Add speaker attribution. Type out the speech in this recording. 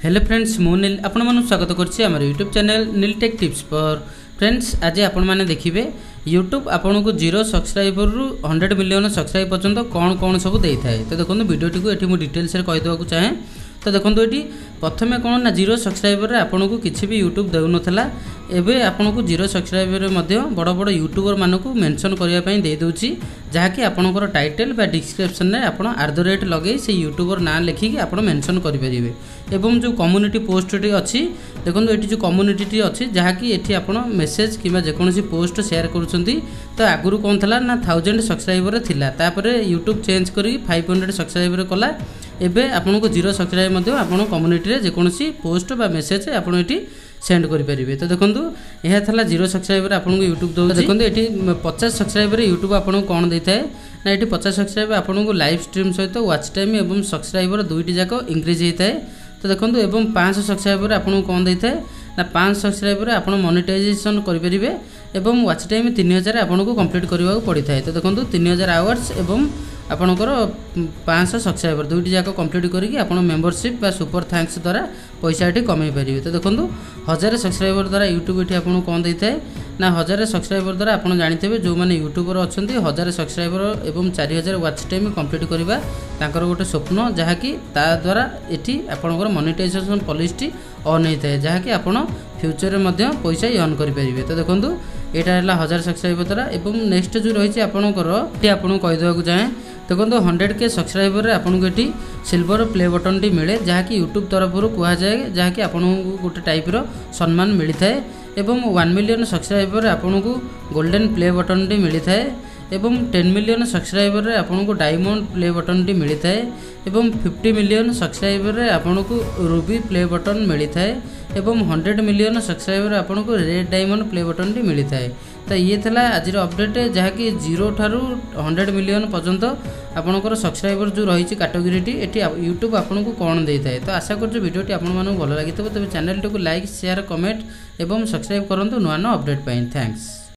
Speaker 1: Hello friends मु नील आपण मानु स्वागत करछि हमर यूट्यूब चैनल नील टेक टिप्स पर। फ्रेंड्स आज आपण माने देखिबे यूट्यूब आपन को 0 सब्सक्राइबर रु 100 मिलियन सब्सक्राइब पर्यंत कौन कौन सब दे थाए। तो देखो वीडियो को ये डिटेल्स कही देवाक चाहे। तो देखो ये प्रथम कौन ना 0 सब्सक्राइबर आपन को किसी भी यूट्यूब देउ नथला। एबे आपन को 0 सब्सक्राइबर मध्य बड़ बड़ यूट्यूबर मानक मेंशन करिया पई दे दोची, जहाँकि आपनकर टाइटल बा डिस्क्रिप्शन में आप @ लगे से यूट्यूबर ना लिखिकी आप मेंशन करेंगे। एवं जो कम्युनिटी पोस्ट अच्छी देखो ये जो कम्युनिटी अच्छी जहाँकि ये आप मेसेज कि जेकोसी पोस्ट शेयर करुँच। तो आगुरी कौन था ना 1000 सब्सक्राइबर थिला, तापर यूट्यूब चेंज करी 500 सब्सक्राइबर कला। एबे आपन को 0 सब्सक्राइब मध्य आपन कम्युनिटी जेकोसी पोस्ट बा मेसेज आपन ये सेंड करेंगे। तो देखो यह था 0 सब्सक्राइबर आपन को यूट्यूब दो। देखो ये 50 सब्सक्राइबर यूट्यूब आपन कौन दे थाए ना ये 50 सब्सक्राइबर आपन को लाइव स्ट्रीम सहित वॉच टाइम एवं सब्सक्राइबर दुईटी जाक इंक्रीज होता है। तो देखो एवं 500 सब्सक्राइबर आपन कौन दे थाए ना 500 सब्सक्राइबर आप मोनेटाइजेशन करेंगे एवं वॉच टाइम 3000 आपन को कंप्लीट करने पड़ी था। तो देखो 3000 आवर्स एवं आपणकर 500 सब्सक्राइबर दुईटी जाक कंप्लीट करके आप मेंबरशिप बा सुपर थैंक्स द्वारा पैसा ये कमे पारे। तो देखो 1000 सब्सक्राइबर द्वारा यूट्यूब ये आपको कौन दे थाए ना 1000 सब्सक्राइबर द्वारा आप जानते जो मैंने यूट्यूबर अच्छा 1000 सब्सक्राइबर एवं 4000 वॉच टाइम कंप्लीट करवा तांकर गोटे स्वप्न, जहाँकि द्वारा ये आपंकर मोनेटाइजेशन पॉलिसी ऑन होता है, जहाँकि आप फ्यूचर में पैसा अर्न करेंगे। तो देखो यहाँ है 1000 सब्सक्राइबर द्वारा एवं नेक्स्ट जो रही है आपंकर ये आपको कहीदेक चाहे। देखो 100K सब्सक्राइबर आपन को ये सिल्वर प्ले बटन टी मिले, जहाँकि यूट्यूब तरफ कह जाए, जहाँकि आपन गोटे टाइप सम्मान मिलता है। एवं 1 मिलियन सब्सक्राइबर आपन को गोल्डन प्ले बटन टी मिलता है एवं 10 मिलियन सब्सक्राइबर आपन को डायमंड प्ले बटन टी मिलता है एवं 50 मिलियन सब्सक्राइबर आपन को रूबी प्ले बटन मिलता है एवं 100 मिलियन सब्सक्राइबर आपन को red diamond play button T मिलता है। तो ये था आज अपडेट, जहाँकि 0 ठारू 100 मिलियन पर्यंत आपंकर सब्सक्राइबर जो रही कैटेगोरी ये यूट्यूब आपन को कौन दे थाए। तो आशा कर वीडियो आपको भल लगी। तेज चैनल को लाइक शेयर कमेंट एवं सब्सक्राइब करूँ नुआ नुआ अपडेट पाई। थैंक्स।